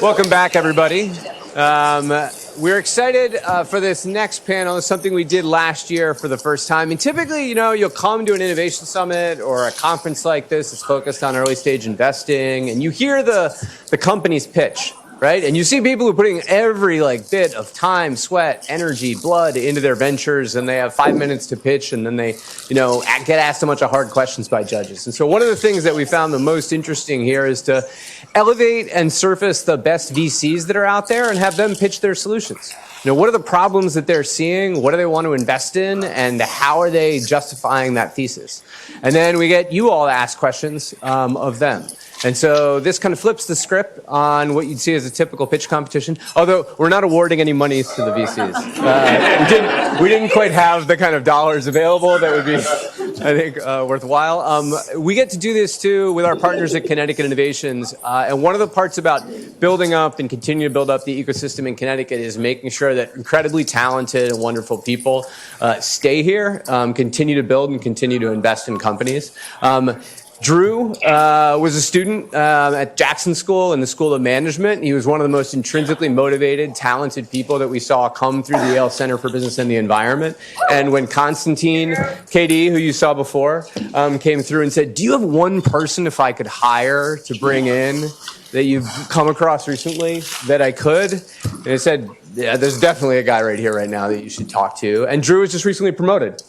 Welcome back, everybody. We're excited for this next panel. It's something we did last year for the first time. And typically, you'll come to an innovation summit or a conference like this that's focused on early stage investing, and you hear the company's pitch, right? And you see people who are putting every bit of time, sweat, energy, blood into their ventures, and they have 5 minutes to pitch, and then they, get asked a bunch of hard questions by judges. And so one of the things that we found the most interesting here is to elevate and surface the best VCs that are out there and have them pitch their solutions. What are the problems that they're seeing? What do they want to invest in? And how are they justifying that thesis? And then we get you all to ask questions of them. And so this kind of flips the script on what you'd see as a typical pitch competition, although we're not awarding any monies to the VCs. We didn't quite have the kind of dollars available that would be, I think, worthwhile. We get to do this, too, with our partners at Connecticut Innovations. And one of the parts about building up and continuing to build up the ecosystem in Connecticut is making sure that incredibly talented and wonderful people stay here, continue to build and continue to invest in companies. Drew was a student at Jackson School in the School of Management. He was one of the most intrinsically motivated, talented people that we saw come through the Yale Center for Business and the Environment. And when Constantine KD, who you saw before, came through and said, "Do you have one person if I could hire to bring in that you've come across recently that I could?" And I said, "Yeah, there's definitely a guy right here right now that you should talk to." And Drew was just recently promoted.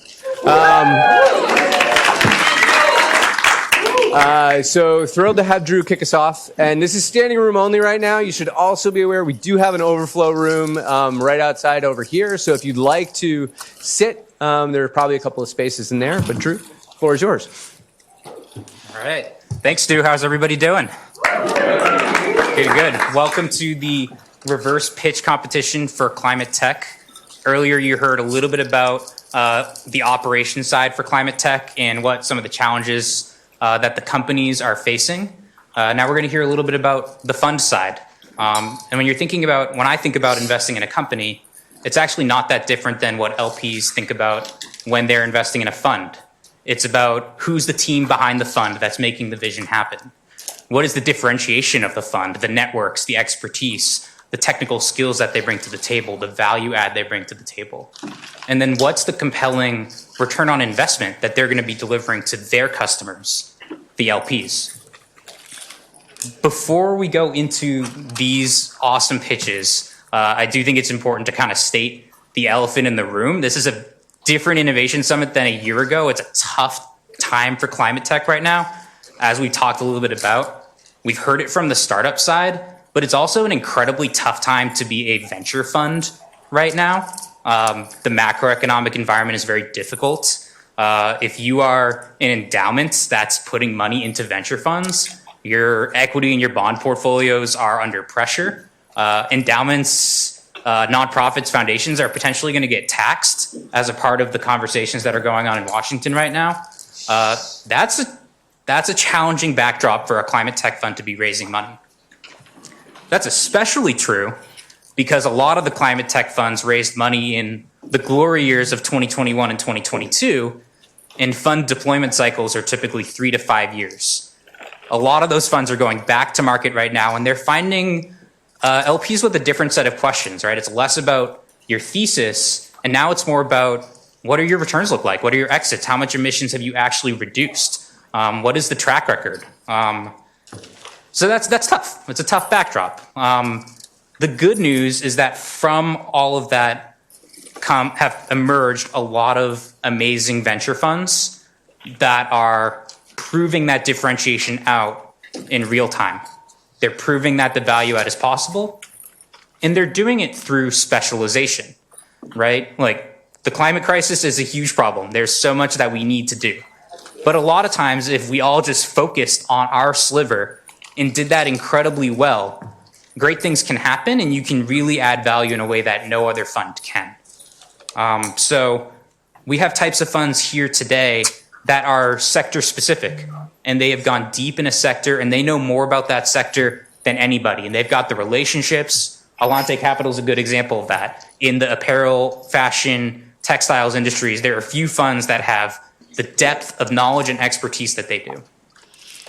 So thrilled to have Drew kick us off. And this is standing room only right now. You should also be aware we do have an overflow room right outside over here. So if you'd like to sit, there are probably a couple of spaces in there. But Drew, the floor is yours. All right. Thanks, Stu. How's everybody doing? Okay, good. Welcome to the reverse pitch competition for climate tech. Earlier, you heard a little bit about the operations side for climate tech and what some of the challenges that the companies are facing. Now we're going to hear a little bit about the fund side. And when I think about investing in a company, it's actually not that different than what LPs think about when they're investing in a fund. It's about who's the team behind the fund that's making the vision happen. What is the differentiation of the fund, the networks, the expertise, the technical skills that they bring to the table, the value add they bring to the table? And then what's the compelling return on investment that they're going to be delivering to their customers, the LPs? Before we go into these awesome pitches, I do think it's important to kind of state the elephant in the room. This is a different innovation summit than a year ago. It's a tough time for climate tech right now, as we talked a little bit about. We've heard it from the startup side, but it's also an incredibly tough time to be a venture fund right now. The macroeconomic environment is very difficult. If you are an endowment that's putting money into venture funds, your equity and your bond portfolios are under pressure. Endowments, nonprofits, foundations are potentially going to get taxed as a part of the conversations that are going on in Washington right now. That's a challenging backdrop for a climate tech fund to be raising money. That's especially true because a lot of the climate tech funds raised money in the glory years of 2021 and 2022, and fund deployment cycles are typically 3 to 5 years. A lot of those funds are going back to market right now, and they're finding LPs with a different set of questions, right? It's less about your thesis, and now it's more about what do your returns look like? What are your exits? How much emissions have you actually reduced? What is the track record? So that's tough. It's a tough backdrop. The good news is that from all of that have emerged a lot of amazing venture funds that are proving that differentiation out in real time. They're proving that the value add is possible, and they're doing it through specialization, right? Like the climate crisis is a huge problem. There's so much that we need to do. But a lot of times, if we all just focused on our sliver and did that incredibly well, great things can happen and you can really add value in a way that no other fund can. So we have types of funds here today that are sector specific, and they have gone deep in a sector and they know more about that sector than anybody. And they've got the relationships. Alante Capital is a good example of that. In the apparel, fashion, textiles industries, there are a few funds that have the depth of knowledge and expertise that they do.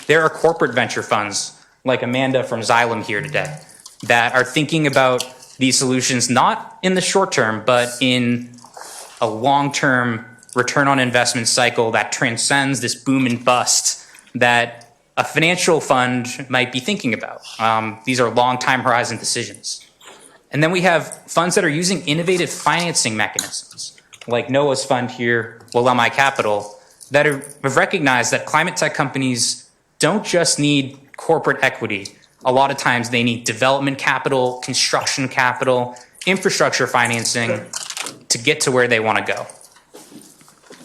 There are corporate venture funds like Amanda from Xylem here today. that are thinking about these solutions not in the short term, but in a long-term return on investment cycle that transcends this boom and bust that a financial fund might be thinking about. These are long time horizon decisions. And then we have funds that are using innovative financing mechanisms, like Noah's fund here, Wollemi Capital, that have recognized that climate tech companies don't just need corporate equity. A lot of times they need development capital, construction capital, infrastructure financing to get to where they want to go.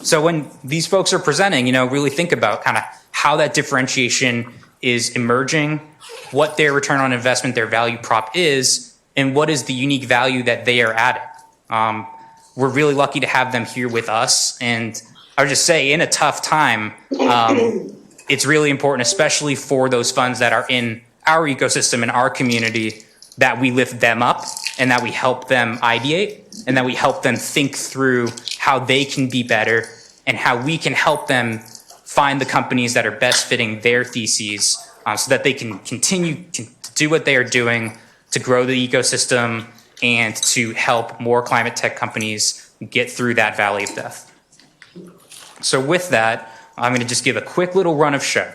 So when these folks are presenting, really think about kind of how that differentiation is emerging, what their return on investment, their value prop is, and what is the unique value that they are adding. We're really lucky to have them here with us. And I would just say, in a tough time, it's really important, especially for those funds that are in our ecosystem, in our community, that we lift them up and that we help them ideate and that we help them think through how they can be better and how we can help them find the companies that are best fitting their theses so that they can continue to do what they are doing to grow the ecosystem and to help more climate tech companies get through that valley of death. So with that, I'm going to just give a quick little run of show.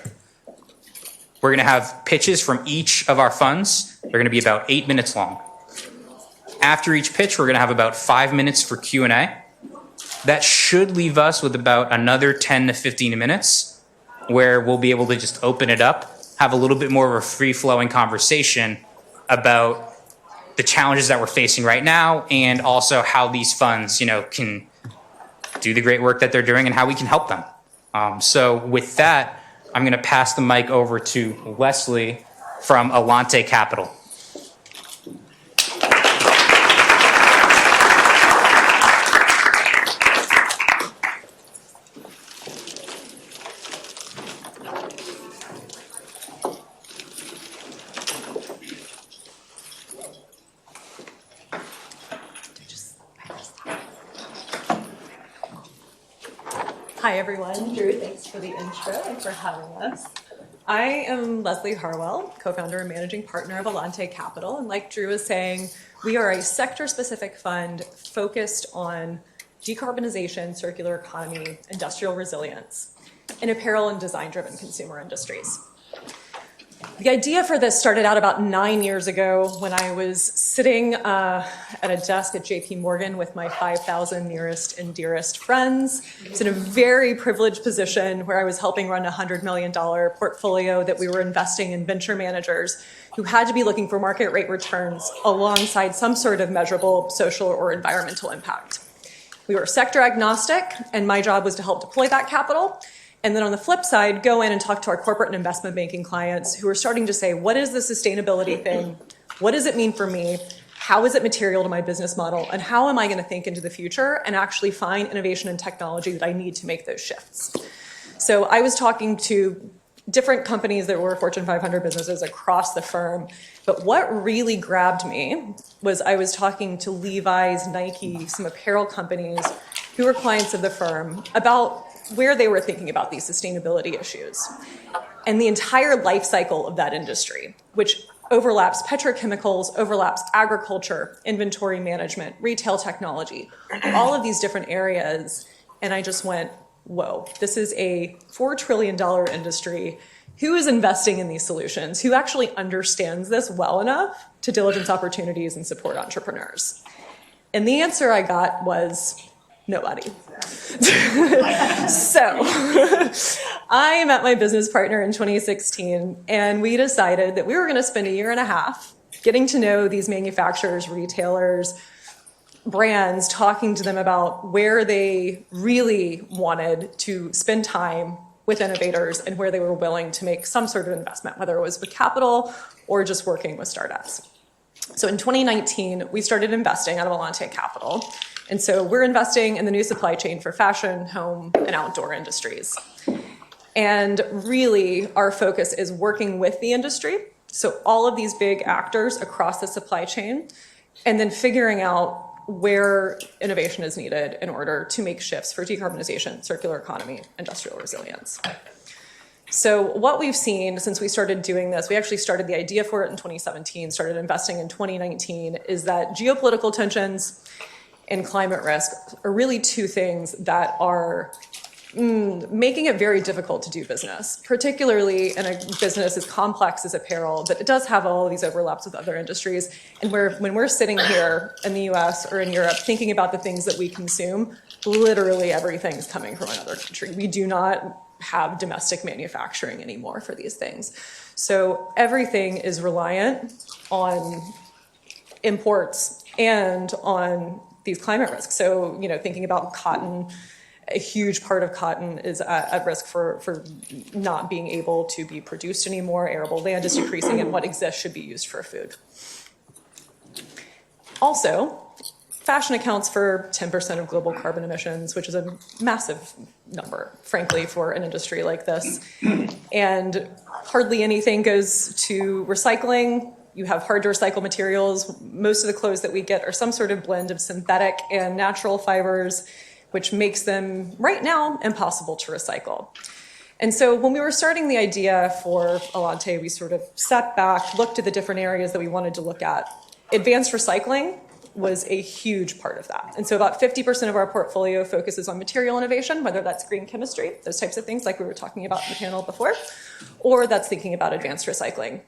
We're going to have pitches from each of our funds. They're going to be about 8 minutes long. After each pitch, we're going to have about 5 minutes for Q&A. That should leave us with about another 10 to 15 minutes where we'll be able to just open it up, have a little bit more of a free-flowing conversation about the challenges that we're facing right now and also how these funds, can do the great work that they're doing and how we can help them. So with that, I'm going to pass the mic over to Leslie from Alante Capital. Hi everyone, Drew, thanks for the intro and for having us. I am Leslie Harwell, co-founder and managing partner of Alante Capital, and like Drew was saying, we are a sector-specific fund focused on decarbonization, circular economy, industrial resilience, in apparel and design-driven consumer industries. The idea for this started out about 9 years ago when I was sitting at a desk at JP Morgan with my 5,000 nearest and dearest friends. I was in a very privileged position where I was helping run a $100 million portfolio that we were investing in venture managers who had to be looking for market rate returns alongside some sort of measurable social or environmental impact. We were sector agnostic, and my job was to help deploy that capital. And then on the flip side, go in and talk to our corporate and investment banking clients who are starting to say, what is the sustainability thing? What does it mean for me? How is it material to my business model? And how am I going to think into the future and actually find innovation and technology that I need to make those shifts? So I was talking to different companies that were Fortune 500 businesses across the firm. But what really grabbed me was I was talking to Levi's, Nike, some apparel companies who were clients of the firm about where they were thinking about these sustainability issues. And the entire life cycle of that industry, which overlaps petrochemicals, overlaps agriculture, inventory management, retail technology, all of these different areas. And I just went, whoa, this is a $4 trillion industry. Who is investing in these solutions? Who actually understands this well enough to diligence opportunities and support entrepreneurs? And the answer I got was nobody. So I met my business partner in 2016, and we decided that we were going to spend a year and a half getting to know these manufacturers, retailers, brands, talking to them about where they really wanted to spend time with innovators and where they were willing to make some sort of investment, whether it was with capital or just working with startups. So in 2019, we started investing out of Alante Capital. And so we're investing in the new supply chain for fashion, home, and outdoor industries. And really, our focus is working with the industry, so all of these big actors across the supply chain, and then figuring out where innovation is needed in order to make shifts for decarbonization, circular economy, industrial resilience. So what we've seen since we started doing this, we actually started the idea for it in 2017, started investing in 2019, is that geopolitical tensions and climate risk are really two things that are making it very difficult to do business, particularly in a business as complex as apparel, but it does have all of these overlaps with other industries. And when we're sitting here in the US or in Europe thinking about the things that we consume, literally everything's coming from another country. We do not have domestic manufacturing anymore for these things. So everything is reliant on imports and on these climate risks. So, thinking about cotton, a huge part of cotton is at risk for not being able to be produced anymore. Arable land is decreasing, and what exists should be used for food. Also, fashion accounts for 10% of global carbon emissions, which is a massive number, frankly, for an industry like this. And hardly anything goes to recycling. You have hard to recycle materials. Most of the clothes that we get are some sort of blend of synthetic and natural fibers, which makes them, right now, impossible to recycle. And so when we were starting the idea for Alante, we sort of sat back, looked at the different areas that we wanted to look at. Advanced recycling was a huge part of that. And so about 50% of our portfolio focuses on material innovation, whether that's green chemistry, those types of things like we were talking about in the panel before, or that's thinking about advanced recycling.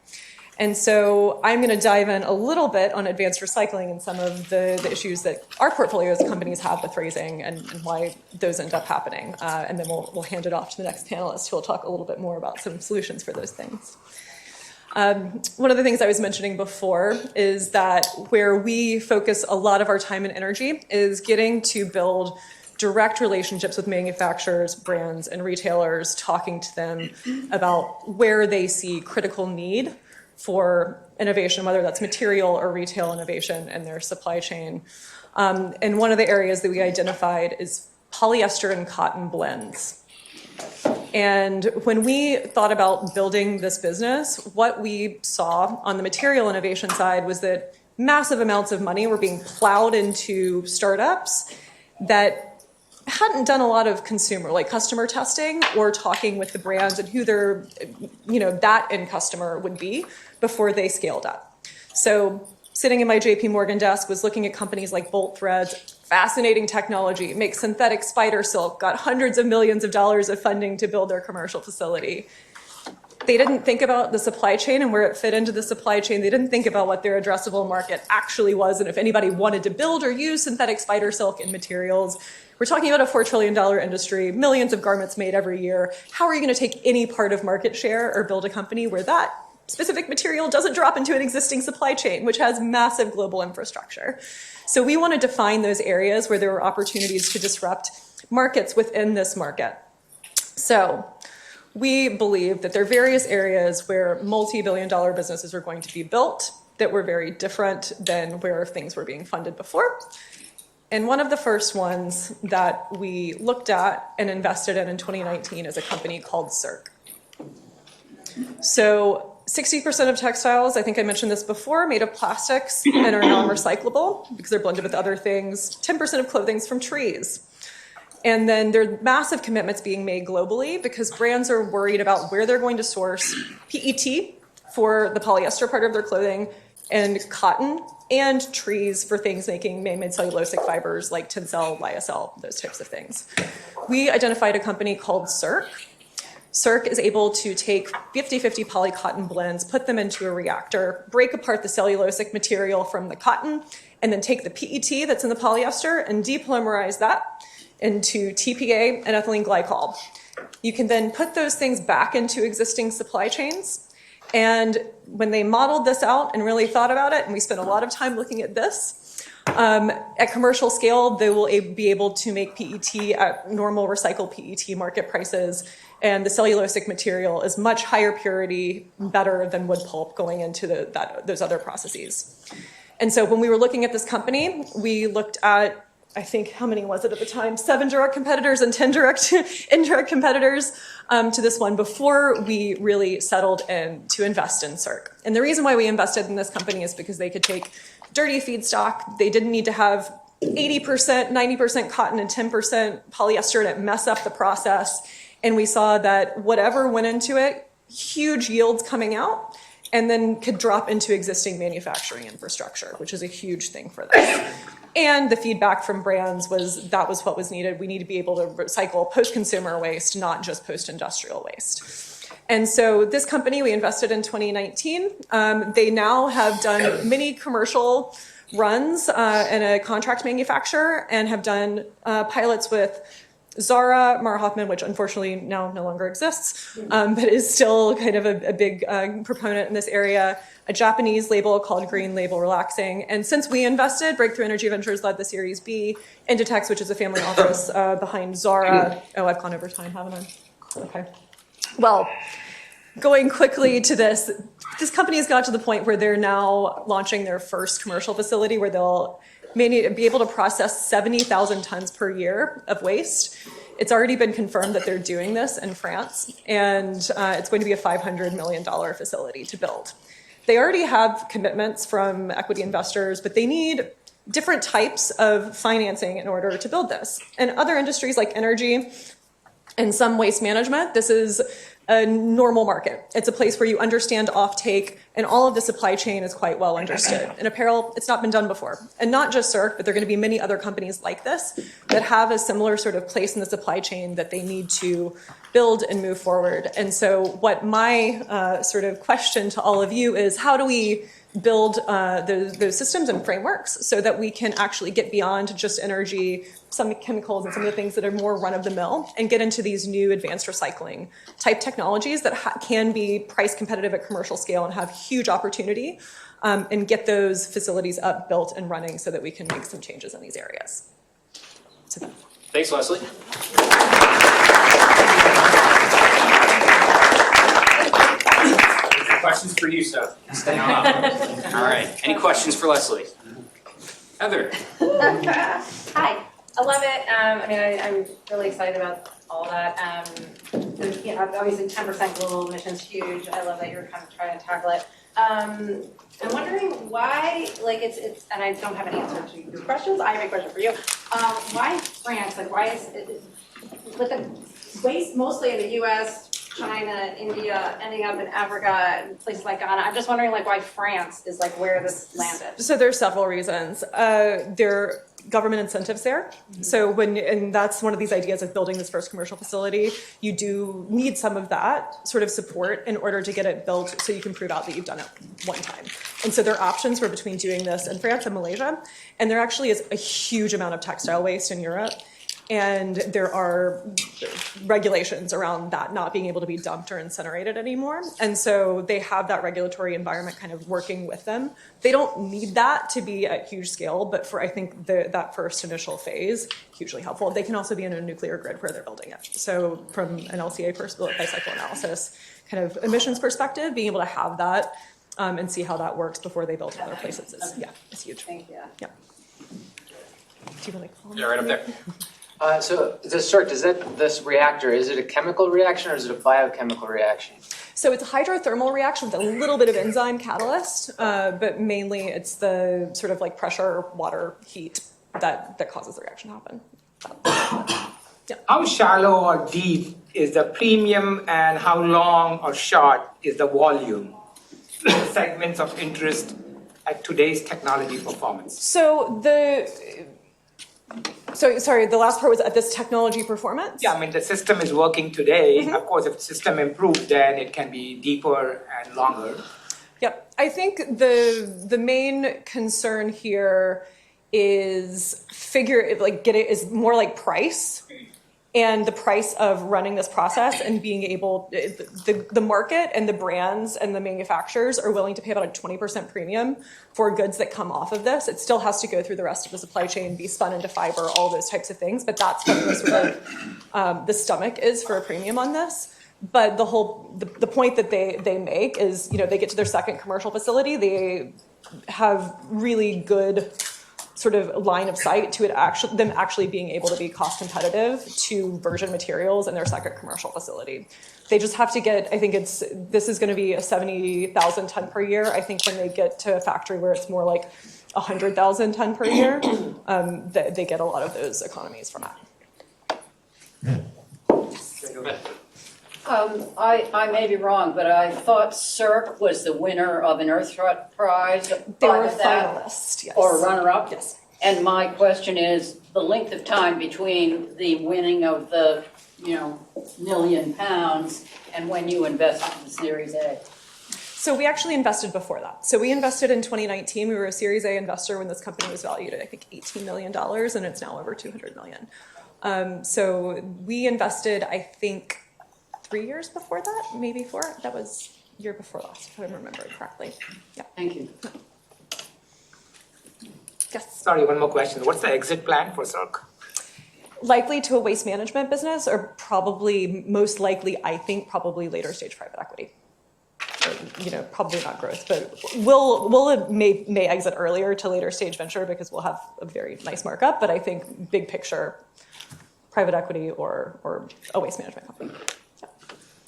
And so I'm going to dive in a little bit on advanced recycling and some of the issues that our portfolio as companies have with raising and why those end up happening. And then we'll hand it off to the next panelist who will talk a little bit more about some solutions for those things. One of the things I was mentioning before is that where we focus a lot of our time and energy is getting to build direct relationships with manufacturers, brands, and retailers, talking to them about where they see critical need for innovation, whether that's material or retail innovation in their supply chain. And one of the areas that we identified is polyester and cotton blends. And when we thought about building this business, what we saw on the material innovation side was that massive amounts of money were being plowed into startups that hadn't done a lot of customer testing or talking with the brands and who their, that end customer would be before they scaled up. So sitting in my JP Morgan desk was looking at companies like Bolt Threads, fascinating technology, makes synthetic spider silk, got hundreds of millions of dollars of funding to build their commercial facility. They didn't think about the supply chain and where it fit into the supply chain. They didn't think about what their addressable market actually was and if anybody wanted to build or use synthetic spider silk in materials. We're talking about a $4 trillion industry, millions of garments made every year. How are you going to take any part of market share or build a company where that specific material doesn't drop into an existing supply chain, which has massive global infrastructure? So we wanted to find those areas where there were opportunities to disrupt markets within this market. So we believe that there are various areas where multi-billion-dollar businesses are going to be built that were very different than where things were being funded before. And one of the first ones that we looked at and invested in 2019 is a company called Circ. So 60% of textiles, I think I mentioned this before, are made of plastics and are non-recyclable because they're blended with other things. 10% of clothing is from trees. And then there are massive commitments being made globally because brands are worried about where they're going to source PET for the polyester part of their clothing and cotton and trees for things making man-made cellulosic fibers like Tencel, lyocell, those types of things. We identified a company called Circ. Circ is able to take 50-50 polycotton blends, put them into a reactor, break apart the cellulosic material from the cotton, and then take the PET that's in the polyester and depolymerize that into TPA and ethylene glycol. You can then put those things back into existing supply chains. And when they modeled this out and really thought about it, and we spent a lot of time looking at this, at commercial scale, they will be able to make PET at normal recycled PET market prices. And the cellulosic material is much higher purity, better than wood pulp going into those other processes. And so when we were looking at this company, we looked at, I think, how many was it at the time? 7 direct competitors and 10 indirect competitors to this one before we really settled in to invest in Circ. And the reason why we invested in this company is because they could take dirty feedstock. They didn't need to have 80%, 90% cotton and 10% polyester and it mess up the process. And we saw that whatever went into it, huge yields coming out, and then could drop into existing manufacturing infrastructure, which is a huge thing for them. And the feedback from brands was that was what was needed. We need to be able to recycle post-consumer waste, not just post-industrial waste. And so this company, we invested in 2019. They now have done many commercial runs in a contract manufacturer and have done pilots with Zara, Mar Hoffman, which unfortunately now no longer exists, but is still kind of a big proponent in this area, a Japanese label called Green Label Relaxing. And since we invested, Breakthrough Energy Ventures led the Series B, Inditex, which is a family office behind Zara. Oh, I've gone over time, haven't I? Okay. Well, going quickly to this company has got to the point where they're now launching their first commercial facility where they'll be able to process 70,000 tons per year of waste. It's already been confirmed that they're doing this in France, and it's going to be a $500 million facility to build. They already have commitments from equity investors, but they need different types of financing in order to build this. In other industries like energy and some waste management, this is a normal market. It's a place where you understand offtake, and all of the supply chain is quite well understood. In apparel, it's not been done before. And not just Cirque, but there are going to be many other companies like this that have a similar sort of place in the supply chain that they need to build and move forward. And so what my sort of question to all of you is, how do we build those systems and frameworks so that we can actually get beyond just energy, some chemicals, and some of the things that are more run-of-the-mill, and get into these new advanced recycling type technologies that can be price competitive at commercial scale and have huge opportunity, and get those facilities up, built, and running so that we can make some changes in these areas. So, thanks, Leslie. Questions for you, Seth? Stay on up. All right. Any questions for Leslie? Heather. Hi. I love it. I'm really excited about all that. Obviously 10% global emissions huge. I love that you're kind of trying to tackle it. I'm wondering why, it's, and I don't have an answer to your questions. I have a question for you. Why France? Why is it, with the waste mostly in the U.S., China, India, ending up in Africa, and places like Ghana. I'm just wondering, why France is where this landed. So there's several reasons. There are government incentives there. So and that's one of these ideas of building this first commercial facility. You do need some of that sort of support in order to get it built, so you can prove out that you've done it one time. And so their options were between doing this in France and Malaysia. And there actually is a huge amount of textile waste in Europe. And there are regulations around that not being able to be dumped or incinerated anymore. And so they have that regulatory environment kind of working with them. They don't need that to be at huge scale, but for, I think, that first initial phase, hugely helpful. They can also be in a nuclear grid where they're building it. So from an LCA life cycle analysis kind of emissions perspective, being able to have that and see how that works before they build in other places is, it's huge. Thank you. Yeah. Do you want to call Yeah, right up there. So this reactor, is it a chemical reaction or is it a biochemical reaction? So it's a hydrothermal reaction with a little bit of enzyme catalyst, but mainly it's the sort of pressure, water, heat that causes the reaction to happen. Yeah. How shallow or deep is the premium, and how long or short is the volume? Segments of interest at today's technology performance. Sorry, the last part was at this technology performance? Yeah, the system is working today. Mm-hmm. Of course, if the system improves, then it can be deeper and longer. Yep. I think the main concern here is is more like price, and the price of running this process and being able, the market and the brands and the manufacturers are willing to pay about a 20% premium for goods that come off of this. It still has to go through the rest of the supply chain, be spun into fiber, all those types of things, but that's what the sort of the stomach is for a premium on this. But the point that they make is, they get to their second commercial facility, they have really good sort of line of sight to them actually being able to be cost competitive to virgin materials in their second commercial facility. They just have to get, I think this is going to be a 70,000 ton per year. I think when they get to a factory where it's more like 100,000 ton per year, they get a lot of those economies from that. Go ahead. I may be wrong, but I thought Cirque was the winner of an Earthshot Prize. They were a that, finalist, yes. or runner-up? Yes. And my question is the length of time between the winning of the, £1 million and when you invested in Series A. So we actually invested before that. So we invested in 2019. We were a Series A investor when this company was valued at, I think, $18 million, and it's now over $200 million. So we invested, I think, 3 years before that, maybe 4. That was year before last, if I remember it correctly. Yeah. Thank you. Yes. Sorry, one more question. What's the exit plan for Cirque? Likely to a waste management business, or probably, most likely, I think, probably later stage private equity. Or, probably not growth, but we'll may exit earlier to later stage venture because we'll have a very nice markup. But I think big picture, private equity or a waste management company.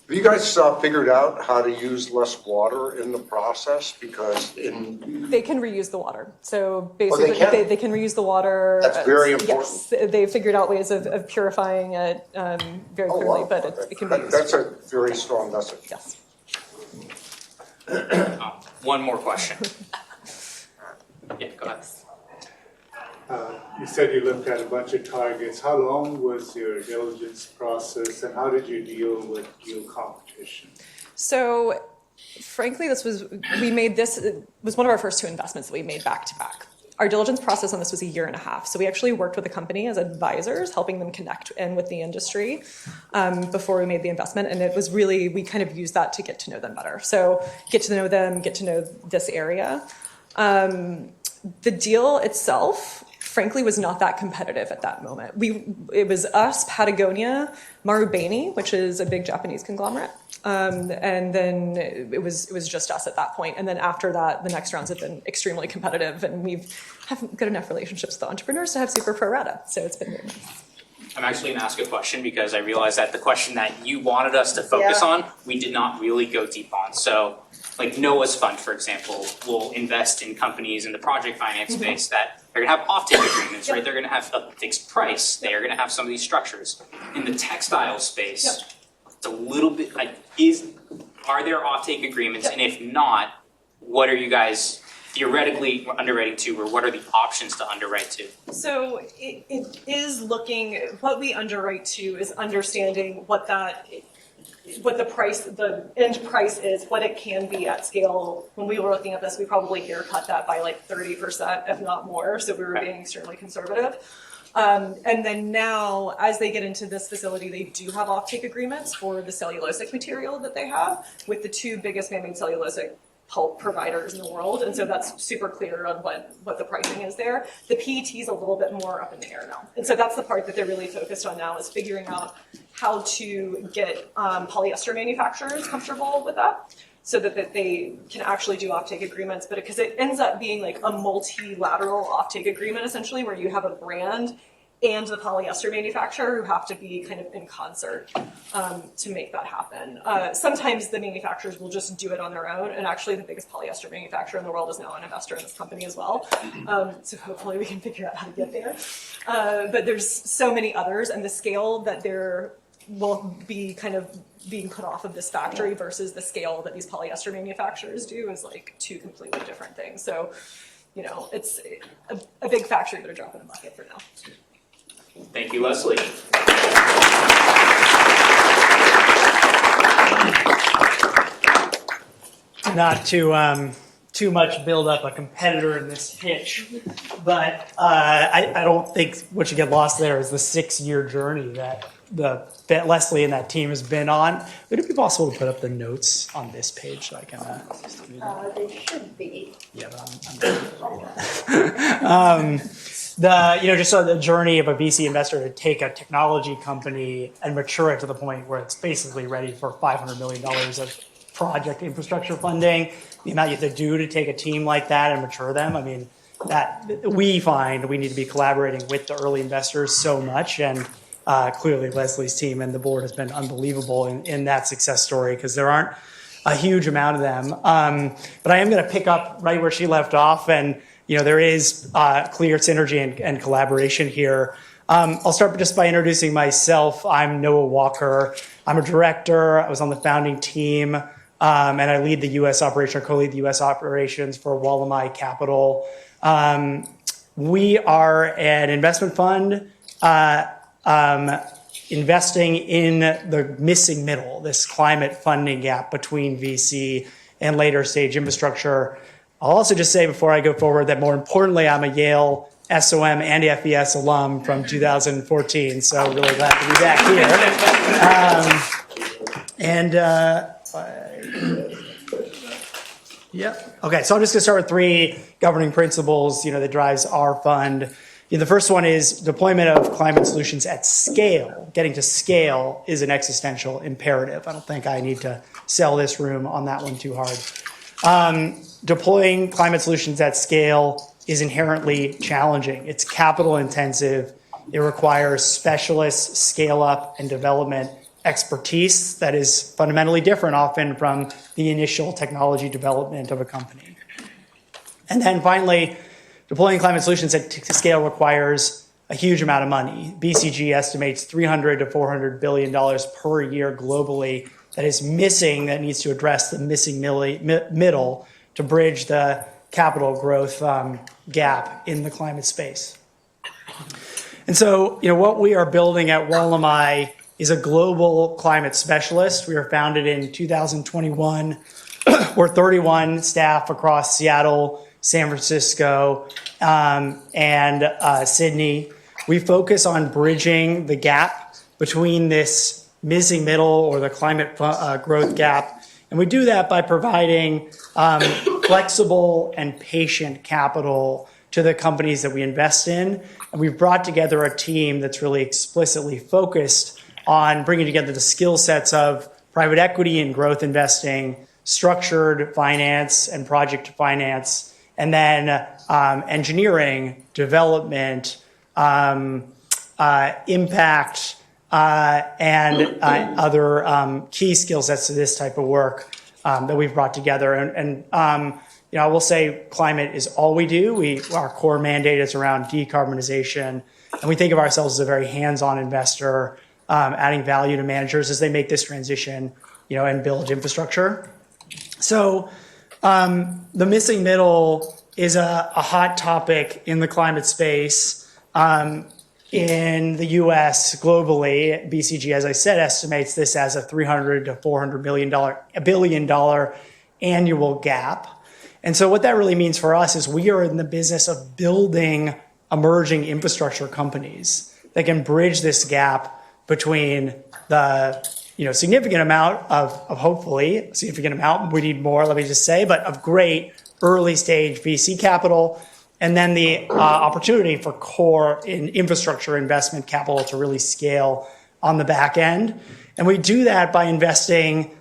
Have you guys figured out how to use less water in the process? Because they can reuse the water. So basically, they can reuse the water. That's very important. Yes, they figured out ways of purifying it very clearly, wow. but it can be used. That's a very strong message. Yes. One more question. Yeah, go ahead. You said you looked at a bunch of targets. How long was your diligence process, and how did you deal with deal competition? So, frankly, this was one of our first 2 investments that we made back to back. Our diligence process on this was 1.5 years. So we actually worked with the company as advisors, helping them connect in with the industry before we made the investment. And it was really, we kind of used that to get to know them better. So get to know them, get to know this area. The deal itself, frankly, was not that competitive at that moment. It was us, Patagonia, Marubeni, which is a big Japanese conglomerate, and then it was just us at that point. And then after that, the next rounds have been extremely competitive, and we've have good enough relationships with the entrepreneurs to have super pro rata. So it's been very nice. I'm actually going to ask a question because I realized that the question that you wanted us to focus on, we did not really go deep on. So, like Noah's fund, for example, will invest in companies in the project finance space that they're going to have offtake agreements, right? They're going to have a fixed price. They are going to have some of these structures. In the textile space, it's a little bit like, are there offtake agreements? And if not, what are you guys theoretically underwriting to, or what are the options to underwrite to? So it is what we underwrite to is understanding what the end price is, what it can be at scale. When we were looking at this, we probably haircut that by like 30%, if not more. So we were being extremely conservative. And then now, as they get into this facility, they do have offtake agreements for the cellulosic material that they have with the 2 biggest man-made cellulosic pulp providers in the world, and so that's super clear on what the pricing is there. The PET is a little bit more up in the air now, and so that's the part that they're really focused on now, is figuring out how to get polyester manufacturers comfortable with that, so that they can actually do offtake agreements. But because it ends up being like a multilateral offtake agreement, essentially, where you have a brand and the polyester manufacturer who have to be kind of in concert to make that happen. Sometimes the manufacturers will just do it on their own, and actually the biggest polyester manufacturer in the world is now an investor in this company as well. So hopefully we can figure out how to get there. But there's so many others, and the scale that will be kind of being put off of this factory versus the scale that these polyester manufacturers do is like 2 completely different things. So, it's a big factory, but a drop in the bucket for now. Thank you, Leslie. Not to too much build up a competitor in this pitch, but I don't think what you get lost there is the 6-year journey that Leslie and that team has been on. Would it be possible to put up the notes on this page so I can? They should be. Yeah, but I'm just the journey of a VC investor to take a technology company and mature it to the point where it's basically ready for $500 million of project infrastructure funding. The amount you have to do to take a team like that and mature them. I mean, that we find we need to be collaborating with the early investors so much, and clearly Leslie's team and the board has been unbelievable in that success story, because there aren't a huge amount of them. But I am going to pick up right where she left off, and there is clear synergy and collaboration here. I'll start just by introducing myself. I'm Noah Walker. I'm a director. I was on the founding team, and I lead the U.S. operation, or co-lead the U.S. operations for Wollemi Capital. We are an investment fund investing in the missing middle, this climate funding gap between VC and later stage infrastructure. I'll also just say before I go forward that more importantly, I'm a Yale SOM and FES alum from 2014, so really glad to be back here. Okay, so I'm just going to start with 3 governing principles, that drives our fund. The first one is deployment of climate solutions at scale. Getting to scale is an existential imperative. I don't think I need to sell this room on that one too hard. Deploying climate solutions at scale is inherently challenging. It's capital intensive. It requires specialist scale up and development expertise that is fundamentally different often from the initial technology development of a company. And then finally, deploying climate solutions at scale requires a huge amount of money. BCG estimates $300 to $400 billion per year globally that is missing, that needs to address the missing middle to bridge the capital growth gap in the climate space. And so, what we are building at Wollemi is a global climate specialist. We were founded in 2021. We're 31 staff across Seattle, San Francisco, and Sydney. We focus on bridging the gap between this missing middle or the climate growth gap. And we do that by providing flexible and patient capital to the companies that we invest in. And we've brought together a team that's really explicitly focused on bringing together the skill sets of private equity and growth investing, structured finance and project finance, and then engineering, development, impact, and other key skill sets to this type of work that we've brought together. And I will say climate is all we do. Our core mandate is around decarbonization, and we think of ourselves as a very hands-on investor, adding value to managers as they make this transition, and build infrastructure. So the missing middle is a hot topic in the climate space. In the US, globally, BCG, as I said, estimates this as a $300 to $400 billion annual gap. And so what that really means for us is we are in the business of building emerging infrastructure companies that can bridge this gap between the significant amount of hopefully significant amount, we need more, let me just say, but of great early stage VC capital, and then the opportunity for core in infrastructure investment capital to really scale on the back end. And we do that by investing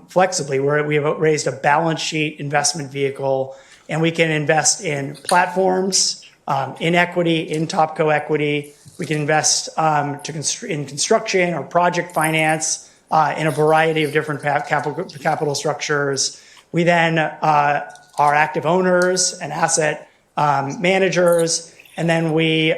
flexibly, where we have raised a balance sheet investment vehicle, and we can invest in platforms, in equity, in topco equity. We can invest in construction or project finance in a variety of different capital structures. We then are active owners and asset managers, and then we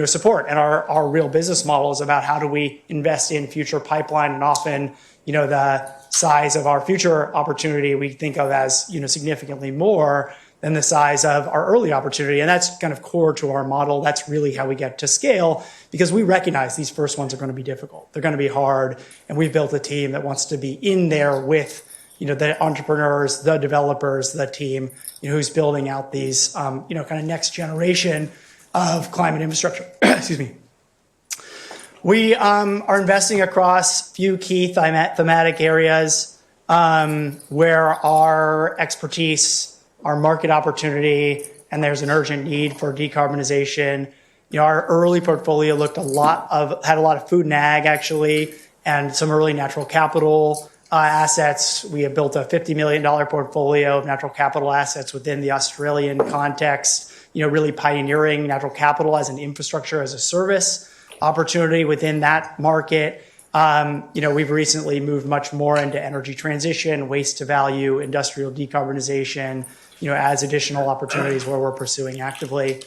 support. And our real business model is about how do we invest in future pipeline, and often the size of our future opportunity we think of as significantly more than the size of our early opportunity. And that's kind of core to our model. That's really how we get to scale, because we recognize these first ones are going to be difficult. They're going to be hard. And we've built a team that wants to be in there with the entrepreneurs, the developers, the team, who's building out these, kind of next generation of climate infrastructure. Excuse me. We are investing across a few key thematic areas where our expertise, our market opportunity, and there's an urgent need for decarbonization. Our early portfolio had a lot of food and ag actually, and some early natural capital assets. We have built a $50 million portfolio of natural capital assets within the Australian context, really pioneering natural capital as an infrastructure as a service opportunity within that market. We've recently moved much more into energy transition, waste to value, industrial decarbonization, as additional opportunities where we're pursuing actively.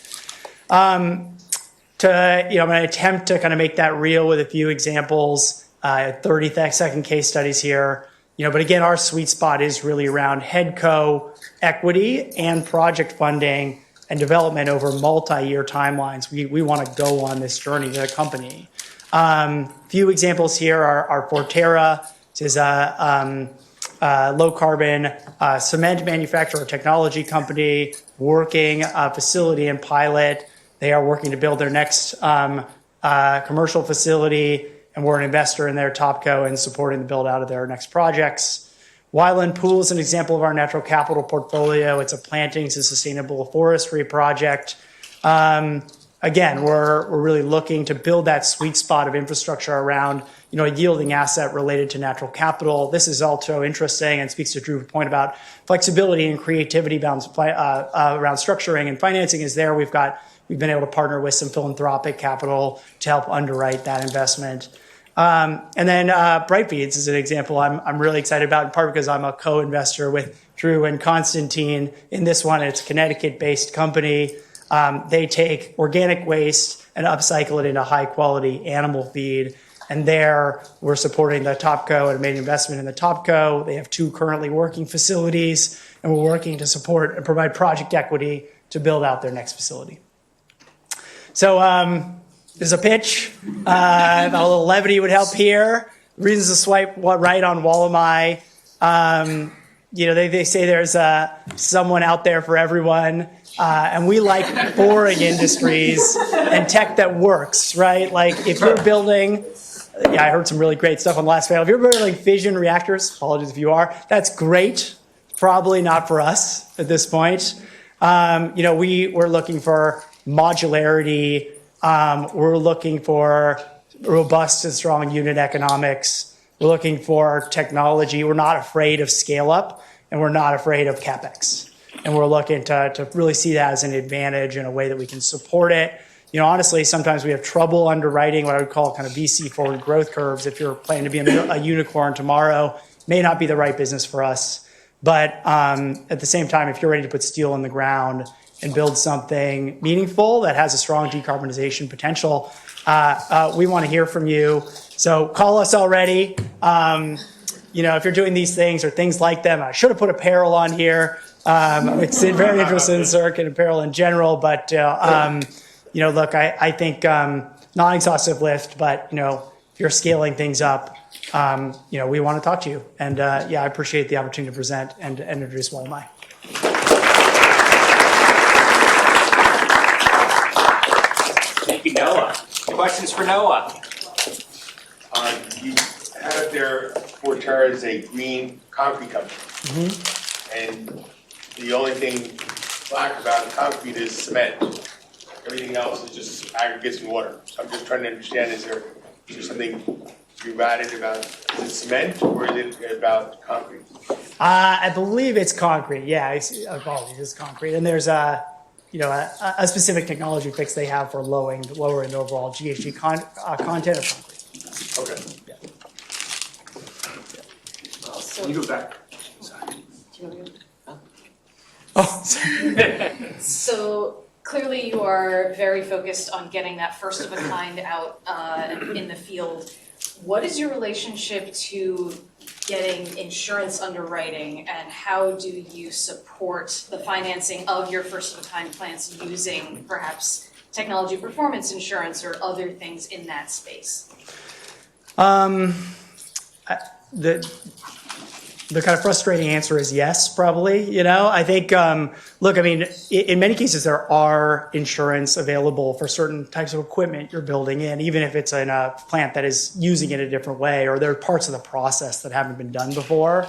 I'm going to attempt to kind of make that real with a few examples, 30-second case studies here. But again, our sweet spot is really around headco equity and project funding and development over multi-year timelines. We want to go on this journey to the company. Few examples here are Forterra. This is a low carbon cement manufacturer technology company working a facility in pilot. They are working to build their next commercial facility, and we're an investor in their topco and supporting the build out of their next projects. Wyland Pool is an example of our natural capital portfolio. It's a plantings and sustainable forestry project. Again, we're really looking to build that sweet spot of infrastructure around a yielding asset related to natural capital. This is also interesting and speaks to Drew's point about flexibility and creativity around structuring and financing is there. We've been able to partner with some philanthropic capital to help underwrite that investment. And then Brightfeeds is an example I'm really excited about, in part because I'm a co-investor with Drew and Constantine in this one. It's a Connecticut-based company. They take organic waste and upcycle it into high-quality animal feed. And there, we're supporting the topco and made an investment in the topco. They have 2 currently working facilities, and we're working to support and provide project equity to build out their next facility. So there's a pitch. A little levity would help here. Reasons to swipe right on Wollemi. They say there's someone out there for everyone. And we like boring industries and tech that works, right? Like if you're building, I heard some really great stuff on the last panel. If you're building fission reactors, apologies if you are, that's great. Probably not for us at this point. We're looking for modularity. We're looking for robust and strong unit economics. We're looking for technology. We're not afraid of scale up, and we're not afraid of CapEx. And we're looking to really see that as an advantage in a way that we can support it. Honestly, sometimes we have trouble underwriting what I would call kind of VC forward growth curves. If you're planning to be a unicorn tomorrow, may not be the right business for us. But at the same time, if you're ready to put steel in the ground and build something meaningful that has a strong decarbonization potential, we want to hear from you. So call us already. If you're doing these things or things like them, I should have put apparel on here. It's very interested in circuit apparel in general, but look, I think non-exhaustive list, but if you're scaling things up, we want to talk to you. And I appreciate the opportunity to present and introduce Wollemi. Thank you, Noah. Questions for Noah? You have there Forterra as a green concrete company. Mm-hmm. And the only thing black about concrete is cement. Everything else is just aggregates and water. So I'm just trying to understand, is there something you've added about, is it cement or is it about concrete? I believe it's concrete. Yeah, apologies, it's concrete. And there's a specific technology fix they have for lowering the overall GHG content of concrete. Okay. Yeah. Can you go back? Oh, sorry. So clearly you are very focused on getting that first of a kind out in the field. What is your relationship to getting insurance underwriting, and how do you support the financing of your first of a kind plants using perhaps technology performance insurance or other things in that space? The kind of frustrating answer is yes, probably. I think, in many cases, there are insurance available for certain types of equipment you're building in, even if it's in a plant that is using it a different way, or there are parts of the process that haven't been done before.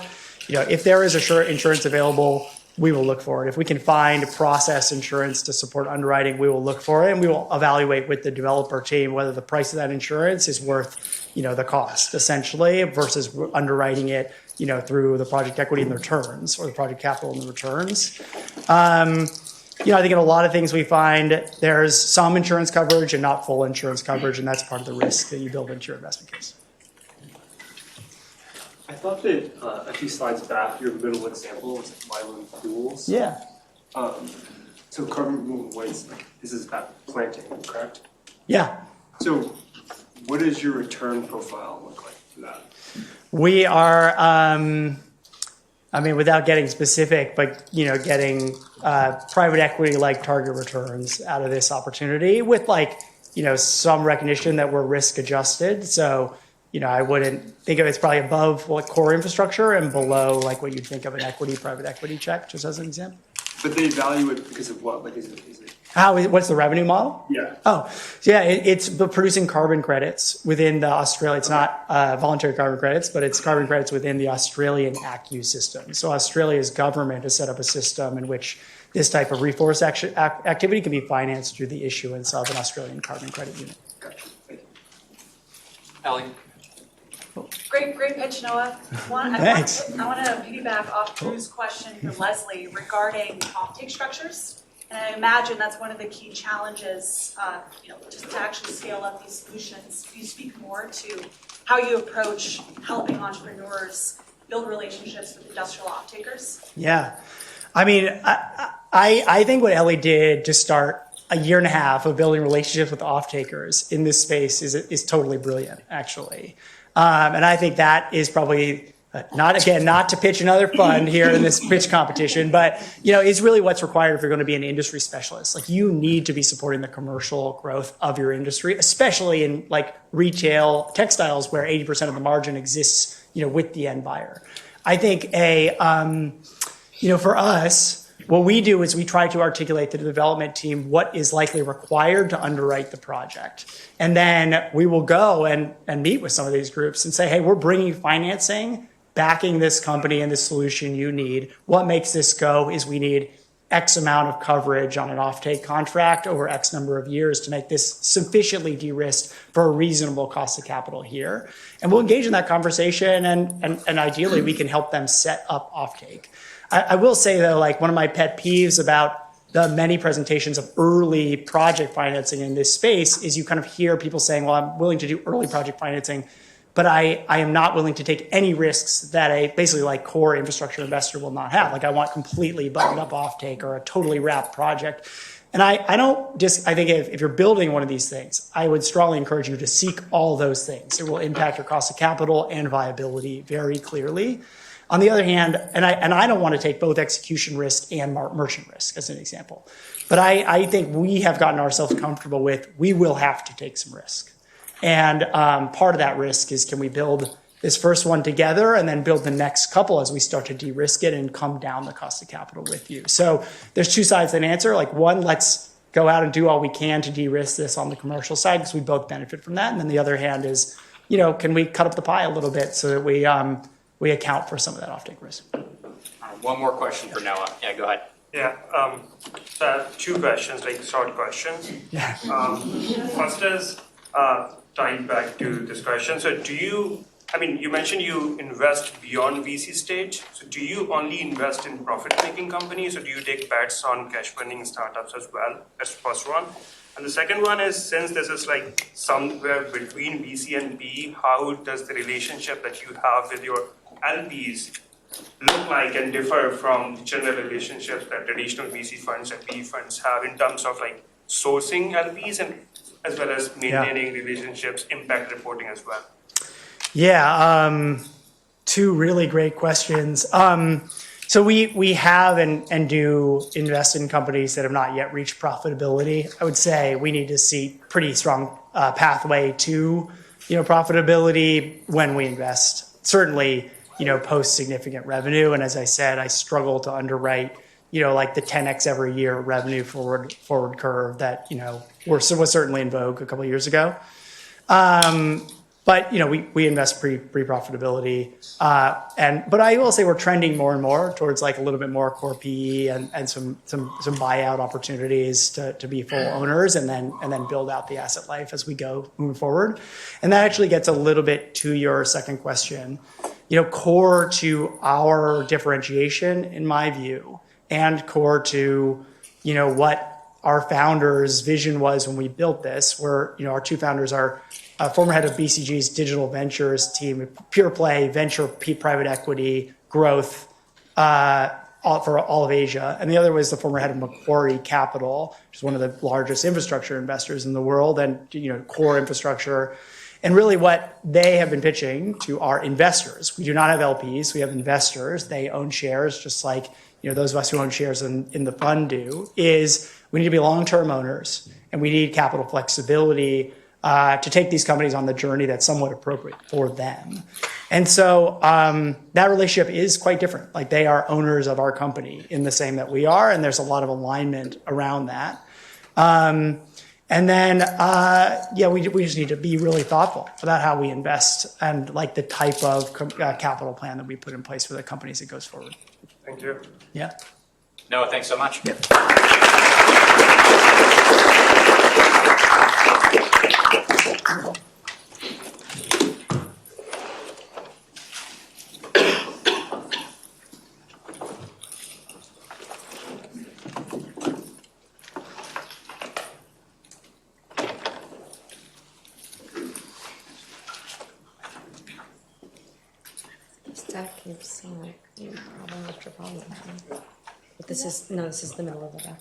If there is insurance available, we will look for it. If we can find process insurance to support underwriting, we will look for it, and we will evaluate with the developer team whether the price of that insurance is worth, the cost, essentially, versus underwriting it, through the project equity and the returns, or the project capital and the returns. I think in a lot of things we find there's some insurance coverage and not full insurance coverage, and that's part of the risk that you build into your investment case. I thought that a few slides back, your middle example was Wyland pools. Yeah. So carbon removal waste, this is about planting, correct? Yeah. So what does your return profile look like for that? We are, I mean, without getting specific, but, you know, getting private equity-like target returns out of this opportunity with, like, you know, some recognition that we're risk adjusted. So, you know, I wouldn't think of it as probably above like core infrastructure and below like what you'd think of an equity, private equity check, just as an example. But they value it because of what? Like, is it What's the revenue model? Yeah. Oh, so yeah, it's producing carbon credits within the Australia. It's not voluntary carbon credits, but it's carbon credits within the Australian ACU system. So Australia's government has set up a system in which this type of reforest activity can be financed through the issuance of an Australian carbon credit unit. Gotcha. Thank you. Ellie? Great pitch, Noah. Thanks. I want to piggyback off Drew's question for Leslie regarding offtake structures. And I imagine that's one of the key challenges, just to actually scale up these solutions. Can you speak more to how you approach helping entrepreneurs build relationships with industrial off-takers? Yeah. I mean, I think what Ellie did to start a year and a half of building relationships with off-takers in this space is totally brilliant, actually. And I think that is probably not to pitch another fund here in this pitch competition, but you know, it's really what's required if you're going to be an industry specialist. Like you need to be supporting the commercial growth of your industry, especially in like retail textiles where 80% of the margin exists, you know, with the end buyer. I think for us, what we do is we try to articulate to the development team what is likely required to underwrite the project. And then we will go and meet with some of these groups and say, hey, we're bringing financing, backing this company and the solution you need. What makes this go is we need X amount of coverage on an offtake contract over X number of years to make this sufficiently de-risked for a reasonable cost of capital here. And we'll engage in that conversation and ideally we can help them set up offtake. I will say though, like one of my pet peeves about the many presentations of early project financing in this space is you kind of hear people saying, well, I'm willing to do early project financing, but I am not willing to take any risks that a basically like core infrastructure investor will not have. Like I want completely buttoned up offtake or a totally wrapped project. And I think if you're building one of these things, I would strongly encourage you to seek all those things. It will impact your cost of capital and viability very clearly. On the other hand, and I don't want to take both execution risk and merchant risk as an example, but I think we have gotten ourselves comfortable with we will have to take some risk. And part of that risk is can we build this first one together and then build the next couple as we start to de-risk it and come down the cost of capital with you. So there's two sides to that answer. Like one, let's go out and do all we can to de-risk this on the commercial side because we both benefit from that. And then the other hand is, can we cut up the pie a little bit so that we account for some of that offtake risk. One more question for Noah. Yeah, go ahead. Yeah, so two questions, like short questions. Yeah. First is tied back to this question. So you mentioned you invest beyond VC stage. So do you only invest in profit-making companies or do you take bets on cash-burning startups as well? That's the first one. And the second one is, since this is like somewhere between VC and PE, how does the relationship that you have with your LPs look like and differ from the general relationships that traditional VC funds and PE funds have in terms of like sourcing LPs and as well as maintaining relationships, impact reporting as well? Yeah, two really great questions. So we have and do invest in companies that have not yet reached profitability. I would say we need to see pretty strong pathway to profitability when we invest. Certainly, post significant revenue. And as I said, I struggle to underwrite like the 10x every year revenue forward curve that was certainly in vogue a couple of years ago. But we invest pre-profitability, but I will say we're trending more and more towards like a little bit more core PE and some buyout opportunities to be full owners and then build out the asset life as we go moving forward. And that actually gets a little bit to your second question. Core to our differentiation, in my view, and core to what our founders' vision was when we built this, where our two founders are former head of BCG's digital ventures team, pure play venture private equity growth for all of Asia, and the other was the former head of Macquarie Capital, which is one of the largest infrastructure investors in the world, and core infrastructure. And really what they have been pitching to our investors, we do not have LPs, we have investors, they own shares just like those of us who own shares in the fund do, is we need to be long-term owners and we need capital flexibility to take these companies on the journey that's somewhat appropriate for them. And so that relationship is quite different. Like they are owners of our company in the same that we are, and there's a lot of alignment around that. And then, we just need to be really thoughtful about how we invest and like the type of capital plan that we put in place for the companies that goes forward. Thank you. Yeah. Noah, thanks so much. Yep. Stack keeps saying problem after problem. But this is the middle of the deck.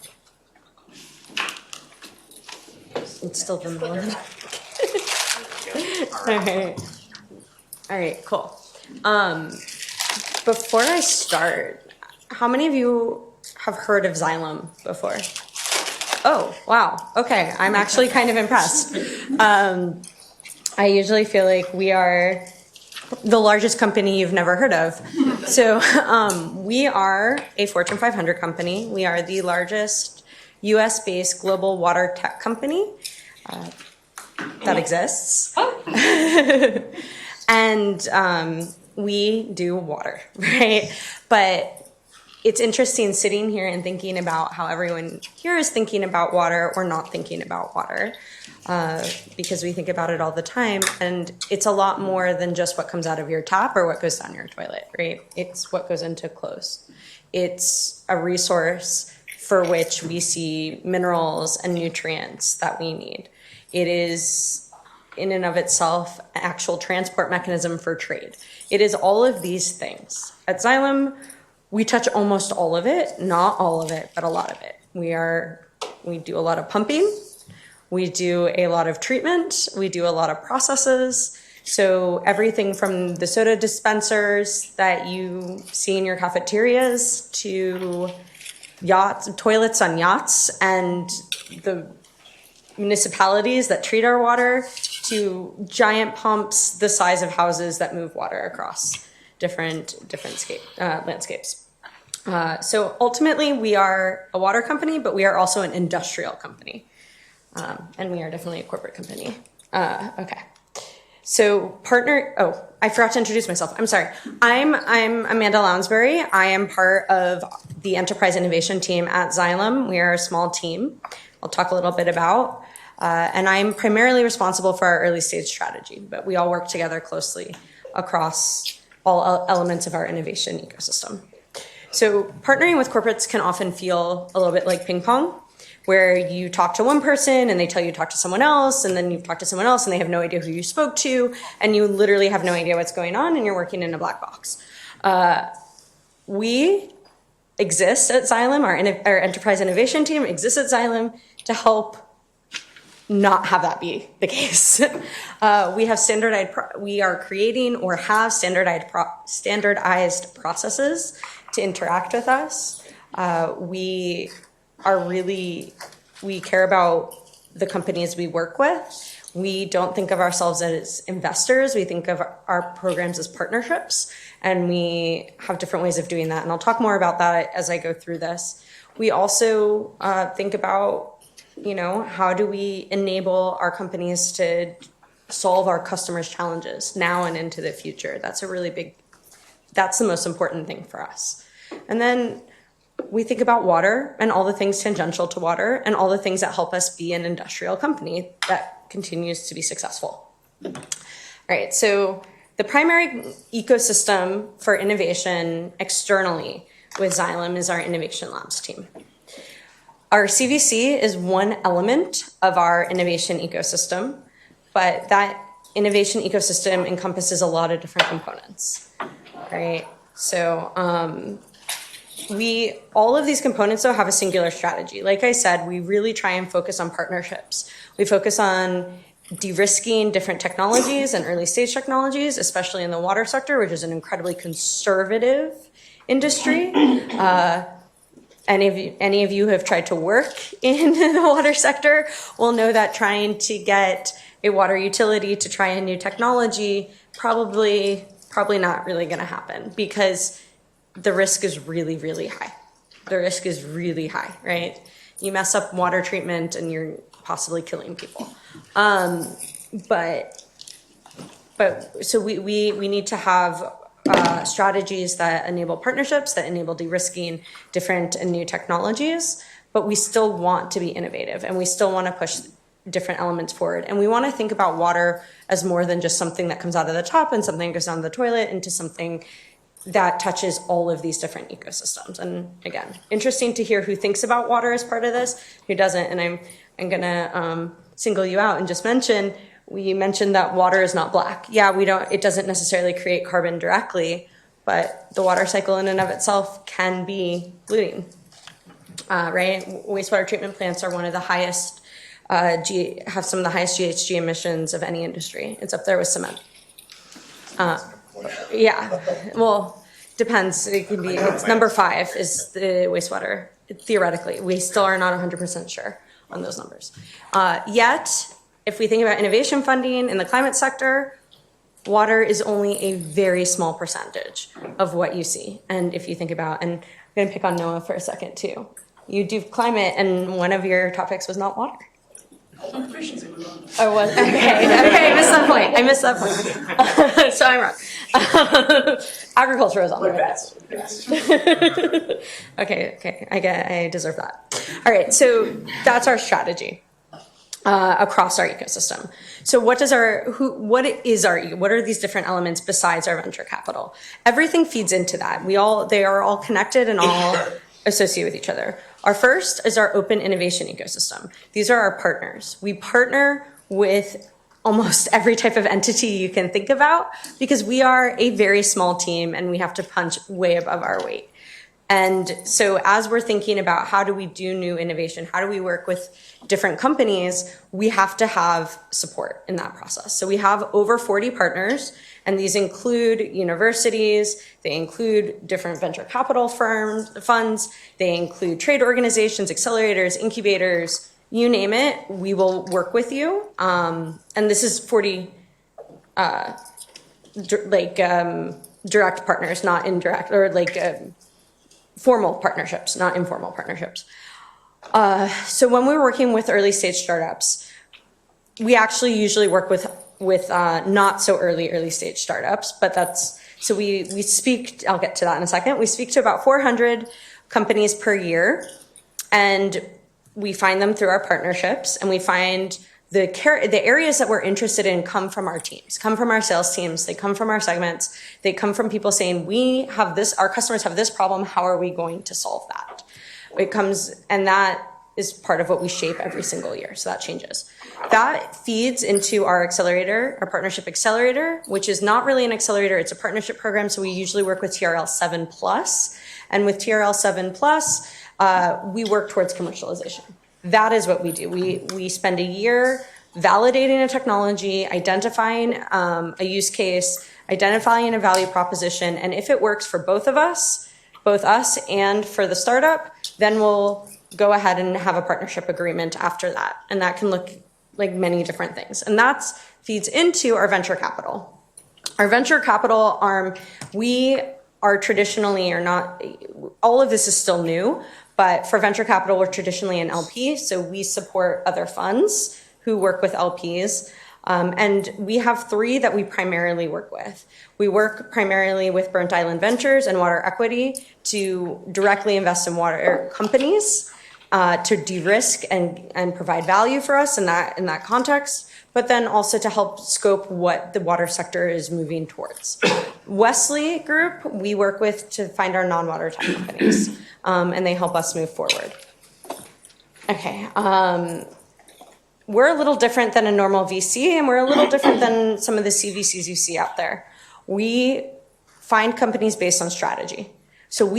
It's still the middle of the deck. All right, cool. Before I start, how many of you have heard of Xylem before? Oh, wow. Okay, I'm actually kind of impressed. I usually feel like we are the largest company you've never heard of. So we are a Fortune 500 company. We are the largest US-based global water tech company that exists. And we do water, right? But it's interesting sitting here and thinking about how everyone here is thinking about water or not thinking about water. Because we think about it all the time, and it's a lot more than just what comes out of your tap or what goes down your toilet, right? It's what goes into clothes. It's a resource for which we see minerals and nutrients that we need. It is, in and of itself, an actual transport mechanism for trade. It is all of these things. At Xylem, we touch almost all of it, not all of it, but a lot of it. We do a lot of pumping. We do a lot of treatment. We do a lot of processes. So everything from the soda dispensers that you see in your cafeterias to yachts, toilets on yachts, and the municipalities that treat our water to giant pumps the size of houses that move water across different landscapes. So ultimately, we are a water company, but we are also an industrial company. And we are definitely a corporate company. Okay. So I forgot to introduce myself. I'm sorry. I'm Amanda Lounsbury. I am part of the enterprise innovation team at Xylem. We are a small team. I'll talk a little bit about. And I'm primarily responsible for our early stage strategy, but we all work together closely across all elements of our innovation ecosystem. So partnering with corporates can often feel a little bit like ping pong, where you talk to one person and they tell you to talk to someone else, and then you talk to someone else and they have no idea who you spoke to, and you literally have no idea what's going on and you're working in a black box. We exist at Xylem, our enterprise innovation team exists at Xylem to help not have that be the case. We are creating or have standardized processes to interact with us. We care about the companies we work with. We don't think of ourselves as investors. We think of our programs as partnerships, and we have different ways of doing that. And I'll talk more about that as I go through this. We also think about, how do we enable our companies to solve our customers' challenges now and into the future. That's the most important thing for us. And then we think about water and all the things tangential to water and all the things that help us be an industrial company that continues to be successful. All right, so the primary ecosystem for innovation externally with Xylem is our Innovation Labs team. Our CVC is one element of our innovation ecosystem, but that innovation ecosystem encompasses a lot of different components, right? So all of these components though have a singular strategy. Like I said, we really try and focus on partnerships. We focus on de-risking different technologies and early stage technologies, especially in the water sector, which is an incredibly conservative industry. Any of you who have tried to work in the water sector will know that trying to get a water utility to try a new technology probably not really going to happen, because the risk is really, really high. The risk is really high, right? You mess up water treatment and you're possibly killing people. So we need to have strategies that enable partnerships, that enable de-risking different and new technologies, but we still want to be innovative and we still want to push different elements forward. And we want to think about water as more than just something that comes out of the top and something that goes down the toilet, into something that touches all of these different ecosystems. And again, interesting to hear who thinks about water as part of this, who doesn't. And I'm going to single you out and just mention, we mentioned that water is not black. Yeah, it doesn't necessarily create carbon directly, but the water cycle in and of itself can be polluting, right? Wastewater treatment plants are one of the highest, have some of the highest GHG emissions of any industry. It's up there with cement. Yeah, well, depends. It can be, it's number 5 is the wastewater, theoretically. We still are not 100% sure on those numbers. Yet, if we think about innovation funding in the climate sector, water is only a very small percentage of what you see. And if you think about, and I'm going to pick on Noah for a second too. You do climate, and one of your topics was not water. Oh, was okay. I missed that point. So I'm wrong. Agriculture is on the list. Okay. I deserve that. All right. So that's our strategy across our ecosystem. So what are these different elements besides our venture capital? Everything feeds into that. They are all connected and all associate with each other. Our first is our open innovation ecosystem. These are our partners. We partner with almost every type of entity you can think about, because we are a very small team and we have to punch way above our weight. And so as we're thinking about how do we do new innovation, how do we work with different companies, we have to have support in that process. So we have over 40 partners, and these include universities, they include different venture capital funds, they include trade organizations, accelerators, incubators, you name it, we will work with you. And this is 40 direct partners, not indirect, or formal partnerships, not informal partnerships. So when we're working with early stage startups, we actually usually work with not so early stage startups, but we speak, I'll get to that in a second. We speak to about 400 companies per year, and we find them through our partnerships, and we find the areas that we're interested in come from our teams, come from our sales teams, they come from our segments, they come from people saying, our customers have this problem, how are we going to solve that? And that is part of what we shape every single year, so that changes. That feeds into our accelerator, our partnership accelerator, which is not really an accelerator, it's a partnership program, so we usually work with TRL 7+, and with TRL 7+, we work towards commercialization. That is what we do. We spend a year validating a technology, identifying a use case, identifying a value proposition, and if it works for both us and for the startup, then we'll go ahead and have a partnership agreement after that. And that can look like many different things. And that feeds into our venture capital. Our venture capital arm, we are traditionally, all of this is still new, but for venture capital, we're traditionally an LP, so we support other funds who work with LPs. And we have 3 that we primarily work with. We work primarily with Burnt Island Ventures and Water Equity to directly invest in water companies, to de-risk and provide value for us in that context, but then also to help scope what the water sector is moving towards. Wesley Group, we work with to find our non-water tech companies, and they help us move forward. Okay, we're a little different than a normal VC, and we're a little different than some of the CVCs you see out there. We find companies based on strategy. So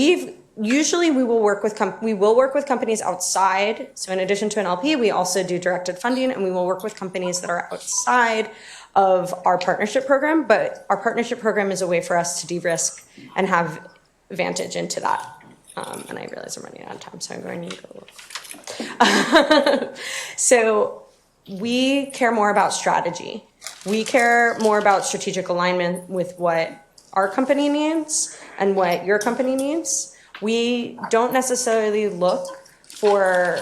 usually we will work with companies outside. So in addition to an LP, we also do directed funding, and we will work with companies that are outside of our partnership program. But our partnership program is a way for us to de-risk and have advantage into that. And I realize I'm running out of time, so I'm going to go. So we care more about strategy. We care more about strategic alignment with what our company needs and what your company needs. We don't necessarily look for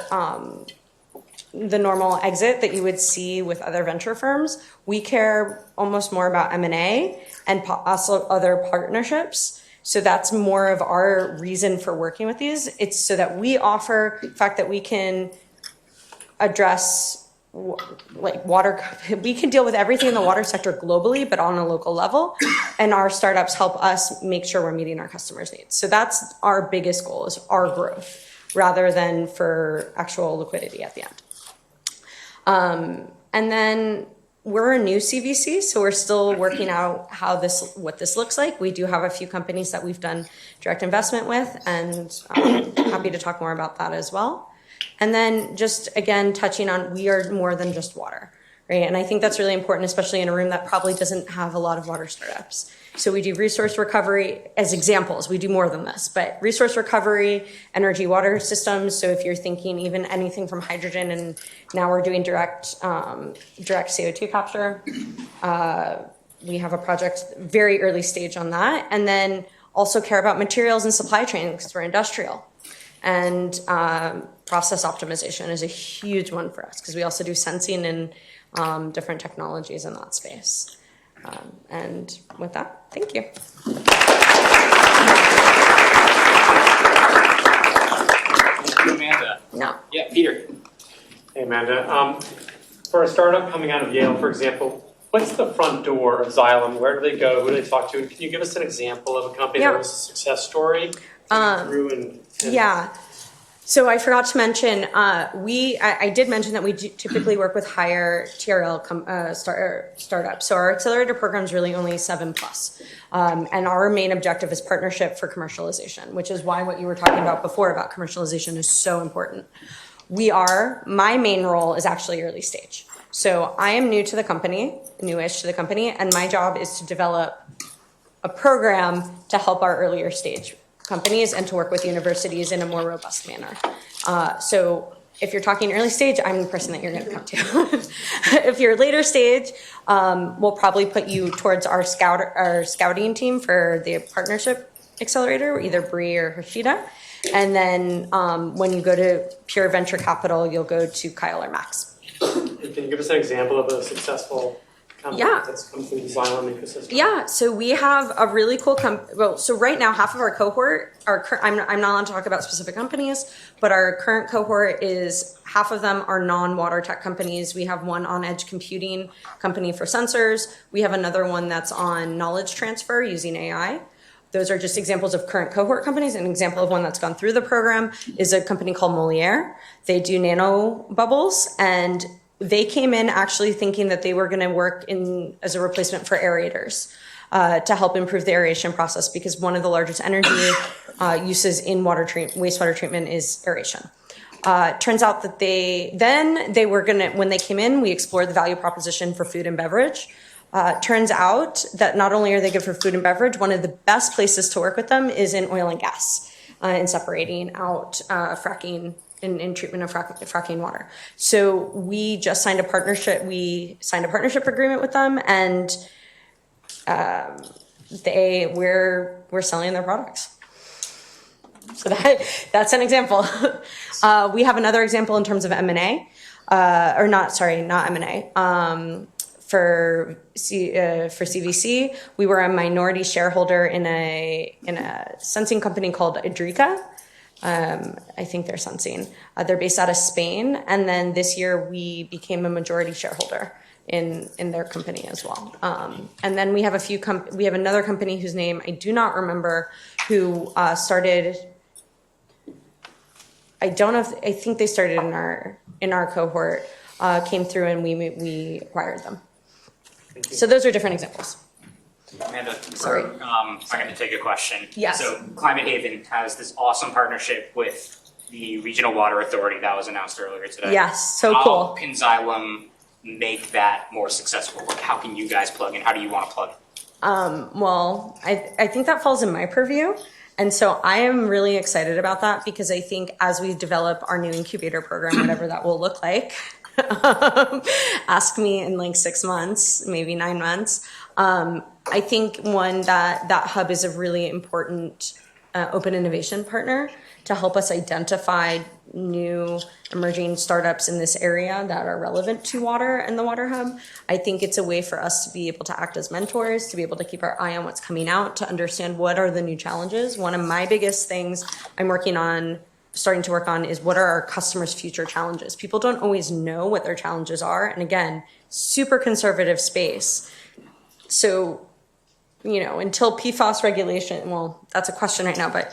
the normal exit that you would see with other venture firms. We care almost more about M&A and also other partnerships. So that's more of our reason for working with these. It's so that we offer the fact that we can address like water, we can deal with everything in the water sector globally, but on a local level. And our startups help us make sure we're meeting our customers' needs. So that's our biggest goal, is our growth, rather than for actual liquidity at the end. And then we're a new CVC, so we're still working out what this looks like. We do have a few companies that we've done direct investment with, and I'm happy to talk more about that as well. And then just again, touching on, we are more than just water, right? And I think that's really important, especially in a room that probably doesn't have a lot of water startups. So we do resource recovery as examples. We do more than this, but resource recovery, energy water systems. So if you're thinking even anything from hydrogen, and now we're doing direct CO2 capture. We have a project very early stage on that. And then also care about materials and supply chain, because we're industrial. And process optimization is a huge one for us, because we also do sensing and different technologies in that space. And with that, thank you. Thank you, Amanda. No. Yeah, Peter. Hey, Amanda. For a startup coming out of Yale, for example, what's the front door of Xylem? Where do they go? Who do they talk to? Can you give us an example of a company that was a success story? Yeah. So I forgot to mention, I did mention that we typically work with higher TRL startups. So our accelerator program is really only 7+. And our main objective is partnership for commercialization, which is why what you were talking about before about commercialization is so important. My main role is actually early stage. So I am newish to the company, and my job is to develop a program to help our earlier stage companies and to work with universities in a more robust manner. So if you're talking early stage, I'm the person that you're going to come to. If you're later stage, we'll probably put you towards our scouting team for the partnership accelerator, either Bree or Hashida. And then when you go to pure venture capital, you'll go to Kyle or Max. Can you give us an example of a successful company that's come through the Xylem ecosystem? Yeah, so we have a really cool so right now, half of our cohort, I'm not allowed to talk about specific companies, but our current cohort is, half of them are non-water tech companies. We have one on-edge computing company for sensors. We have another one that's on knowledge transfer using AI. Those are just examples of current cohort companies. An example of one that's gone through the program is a company called Moliere. They do nano bubbles, and they came in actually thinking that they were going to work as a replacement for aerators to help improve the aeration process, because one of the largest energy uses in wastewater treatment is aeration. Turns out that when they came in, we explored the value proposition for food and beverage. Turns out that not only are they good for food and beverage, one of the best places to work with them is in oil and gas, in separating out fracking, in treatment of fracking water. So we just signed a partnership. We signed a partnership agreement with them, and we're selling their products. So that's an example. We have another example in terms of M&A, not M&A. For CVC, we were a minority shareholder in a sensing company called Idrica. I think they're sensing. They're based out of Spain, and then this year we became a majority shareholder in their company as well. And then we have we have another company whose name I do not remember, who started. I think they started in our cohort, came through, and we acquired them. So those are different examples. Amanda, Sorry. I'm going to take a question. Yes. So Climate Haven has this awesome partnership with the Regional Water Authority that was announced earlier today. Yes, so How cool. can Xylem make that more successful? Like, how can you guys plug in? How do you want to plug in? Well, I think that falls in my purview. And so I am really excited about that because I think as we develop our new incubator program, whatever that will look like, ask me in like 6 months, maybe 9 months. I think that hub is a really important open innovation partner to help us identify new emerging startups in this area that are relevant to water and the Water Hub. I think it's a way for us to be able to act as mentors, to be able to keep our eye on what's coming out, to understand what are the new challenges. One of my biggest things I'm starting to work on is what are our customers' future challenges. People don't always know what their challenges are. And again, super conservative space. So, until PFAS regulation, well, that's a question right now, but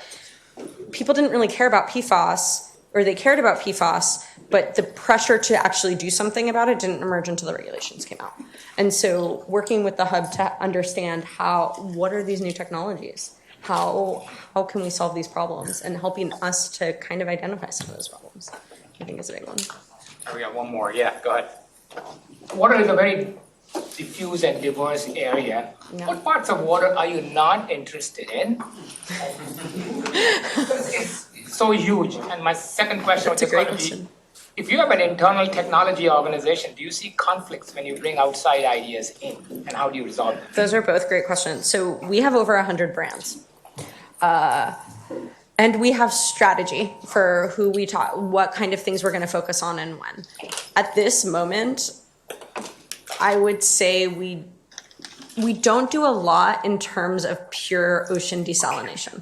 people didn't really care about PFAS, or they cared about PFAS, but the pressure to actually do something about it didn't emerge until the regulations came out. And so working with the hub to understand what are these new technologies? How can we solve these problems? And helping us to kind of identify some of those problems, I think is a big one. We got one more. Yeah, go ahead. Water is a very diffuse and diverse area. Yeah. What parts of water are you not interested in? It's so huge. And my second question That's a great question. If you have an internal technology organization, do you see conflicts when you bring outside ideas in? And how do you resolve them? Those are both great questions. So we have over 100 brands. And we have strategy for who we talk, what kind of things we're going to focus on and when. At this moment, I would say we don't do a lot in terms of pure ocean desalination.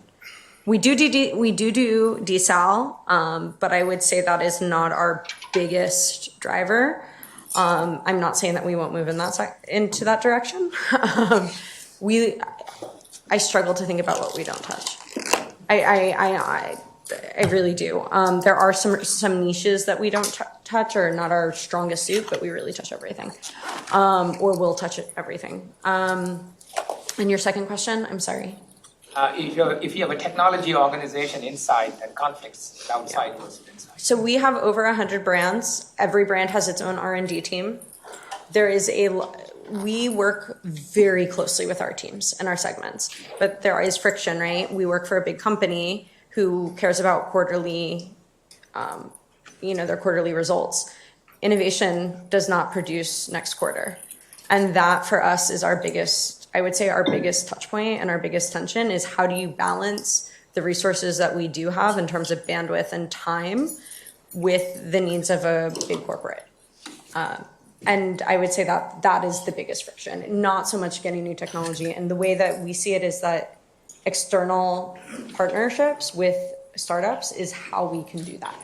We do desal, but I would say that is not our biggest driver. I'm not saying that we won't move into that direction. I struggle to think about what we don't touch. I really do. There are some niches that we don't touch or not our strongest suit, but we really touch everything, or will touch everything. And your second question, I'm sorry. If you have a technology organization inside that conflicts outside versus inside. So we have over 100 brands. Every brand has its own R&D team. We work very closely with our teams and our segments, but there is friction, right? We work for a big company who cares about quarterly, their quarterly results. Innovation does not produce next quarter. And that for us is our biggest touch point and our biggest tension is how do you balance the resources that we do have in terms of bandwidth and time with the needs of a big corporate. And I would say that is the biggest friction, not so much getting new technology. And the way that we see it is that external partnerships with startups is how we can do that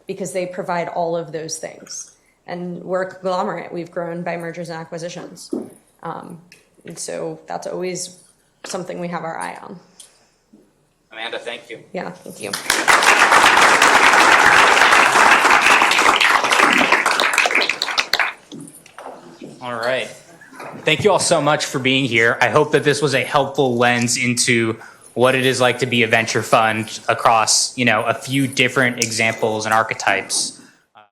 because they provide all of those things. And we're a conglomerate. We've grown by mergers and acquisitions. And so that's always something we have our eye on. Amanda, thank you. Yeah, thank you. All right. Thank you all so much for being here. I hope that this was a helpful lens into what it is like to be a venture fund across, a few different examples and archetypes.